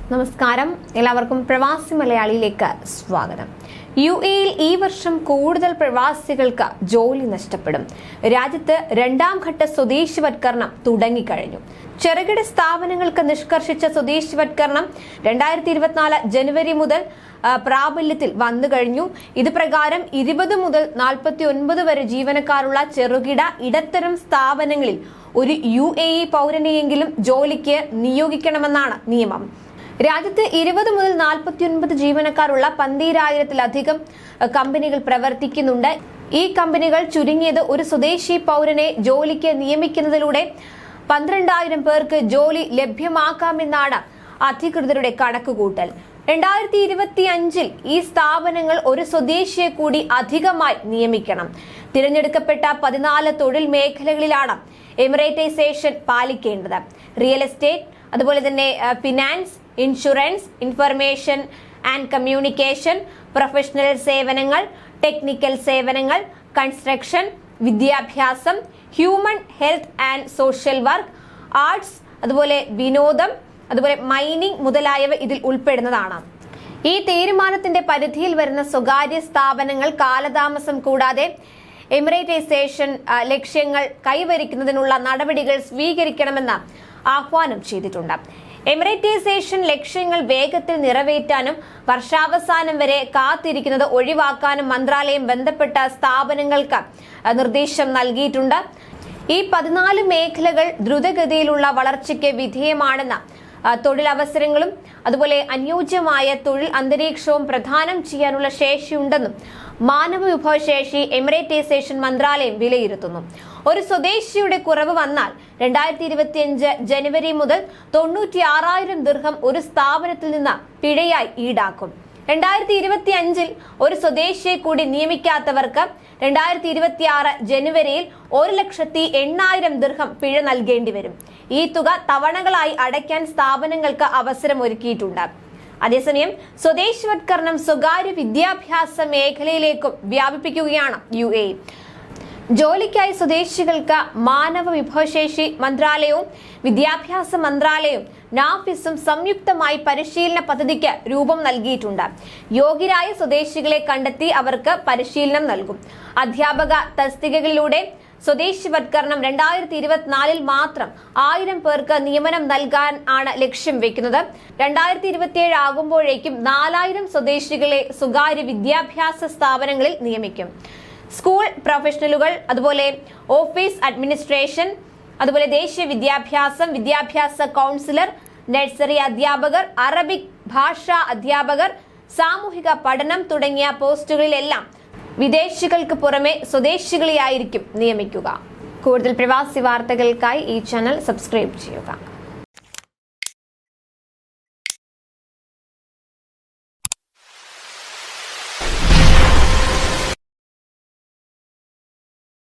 നമസ്കാരം, എല്ലാവർക്കും പ്രവാസി മലയാളിയിലേക്ക് സ്വാഗതം. UAE-യിൽ ഈ വർഷം കൂടുതൽ പ്രവാസികൾക്ക് ജോലി നഷ്ടപ്പെടും. രാജ്യത്ത് രണ്ടാം ഘട്ട സ്വദേശിവത്കരണം തുടങ്ങിക്കഴിഞ്ഞു. ചെറുകിട സ്ഥാപനങ്ങൾക്ക് നിഷ്കർഷിച്ച സ്വദേശിവത്കരണം 2024 ജനുവരി മുതൽ പ്രാബല്യത്തിൽ വന്നു കഴിഞ്ഞു. ഇത് പ്രകാരം 20 മുതൽ 49 വരെ ജീവനക്കാരുള്ള ചെറുകിട ഇടത്തരം സ്ഥാപനങ്ങളിൽ ഒരു UAE പൗരനെയെങ്കിലും ജോലിക്ക് നിയോഗിക്കണമെന്നാണ് നിയമം. രാജ്യത്ത് 20 മുതൽ 49 ജീവനക്കാരുള്ള 12,000-ലധികം കമ്പനികൾ പ്രവർത്തിക്കുന്നുണ്ട്. ഈ കമ്പനികൾ ചുരുങ്ങിയത് ഒരു സ്വദേശി പൗരനെ ജോലിക്ക് നിയമിക്കുന്നതിലൂടെ 12,000 പേർക്ക് ജോലി ലഭ്യമാക്കാമെന്നാണ് അധികൃതരുടെ കണക്കുകൂട്ടൽ. 2025-ൽ ഈ സ്ഥാപനങ്ങൾ ഒരു സ്വദേശിയെ കൂടി അധികമായി നിയമിക്കണം. തിരഞ്ഞെടുക്കപ്പെട്ട 14 തൊഴിൽ മേഖലകളിലാണ് എമിറേറ്റൈസേഷൻ പാലിക്കേണ്ടത്. റിയൽ എസ്റ്റേറ്റ്, അതുപോലെ തന്നെ finance, insurance, information and communication, professional സേവനങ്ങൾ, ടെക്നിക്കൽ സേവനങ്ങൾ, കൺസ്ട്രക്ഷൻ, വിദ്യാഭ്യാസം, human health and social work, arts, അതുപോലെ വിനോദം, അതുപോലെ മൈനിങ് മുതലായവ ഇതിൽ ഉൾപ്പെടുന്നതാണ്. ഈ തീരുമാനത്തിന്റെ പരിധിയിൽ വരുന്ന സ്വകാര്യ സ്ഥാപനങ്ങൾ കാലതാമസം കൂടാതെ എമിറേറ്റൈസേഷൻ ലക്ഷ്യങ്ങൾ കൈവരിക്കുന്നതിനുള്ള നടപടികൾ സ്വീകരിക്കണമെന്ന് ആഹ്വാനം ചെയ്തിട്ടുണ്ട്. എമിറേറ്റൈസേഷൻ ലക്ഷ്യങ്ങൾ വേഗത്തിൽ നിറവേറ്റാനും വർഷാവസാനം വരെ കാത്തിരിക്കുന്നത് ഒഴിവാക്കാനും മന്ത്രാലയം ബന്ധപ്പെട്ട സ്ഥാപനങ്ങൾക്ക് നിർദ്ദേശം നൽകിയിട്ടുണ്ട്. ഈ 14 മേഖലകൾ ദ്രുതഗതിയിലുള്ള വളർച്ചയ്ക്ക് വിധേയമാണെന്ന് തൊഴിലവസരങ്ങളും അതുപോലെ അനുയോജ്യമായ തൊഴിൽ അന്തരീക്ഷവും പ്രദാനം ചെയ്യാനുള്ള ശേഷിയുണ്ടെന്നും മാനവ വിഭവശേഷി എമിറേറ്റൈസേഷൻ മന്ത്രാലയം വിലയിരുത്തുന്നു. ഒരു സ്വദേശിയുടെ കുറവ് വന്നാൽ 2025 ജനുവരി മുതൽ 96,000 ദിർഹം ഒരു സ്ഥാപനത്തിൽ നിന്ന് പിഴയായി ഈടാക്കും. 2025-ൽ ഒരു സ്വദേശിയെ കൂടി നിയമിക്കാത്തവർക്ക് 2026 ജനുവരിയിൽ 1,80,000 ദിർഹം പിഴ നൽകേണ്ടി വരും. ഈ തുക തവണകളായി അടയ്ക്കാൻ സ്ഥാപനങ്ങൾക്ക് അവസരം ഒരുക്കിയിട്ടുണ്ട്. അതേസമയം സ്വദേശിവത്കരണം സ്വകാര്യ വിദ്യാഭ്യാസ മേഖലയിലേക്കും വ്യാപിപ്പിക്കുകയാണ് UAE. ജോലിക്കായി സ്വദേശികൾക്ക് മാനവ വിഭവശേഷി മന്ത്രാലയവും വിദ്യാഭ്യാസ മന്ത്രാലയവും നാഫിസും സംയുക്തമായി പരിശീലന പദ്ധതിക്ക് രൂപം നൽകിയിട്ടുണ്ട്. യോഗ്യരായ സ്വദേശികളെ കണ്ടെത്തി അവർക്ക് പരിശീലനം നൽകും. അധ്യാപക തസ്തികകളിലൂടെ സ്വദേശിവത്കരണം 2024-ൽ മാത്രം 1000 പേർക്ക് നിയമനം നൽകാൻ ആണ് ലക്ഷ്യം വെക്കുന്നത്. 2027 ആകുമ്പോഴേക്കും 4,000 സ്വദേശികളെ സ്വകാര്യ വിദ്യാഭ്യാസ സ്ഥാപനങ്ങളിൽ നിയമിക്കും. സ്കൂൾ പ്രൊഫഷണലുകൾ, അതുപോലെ ഓഫീസ് അഡ്മിനിസ്ട്രേഷൻ, അതുപോലെ ദേശീയ വിദ്യാഭ്യാസ കൗൺസിലർ, നഴ്സറി അധ്യാപകർ, അറബിക് ഭാഷാ അധ്യാപകർ, സാമൂഹിക പഠനം തുടങ്ങിയ പോസ്റ്റുകളിലെല്ലാം വിദേശികൾക്ക് പുറമെ സ്വദേശികളെയായിരിക്കും നിയമിക്കുക. കൂടുതൽ പ്രവാസി വാർത്തകൾക്കായി ഈ ചാനൽ സബ്സ്ക്രൈബ് ചെയ്യുക.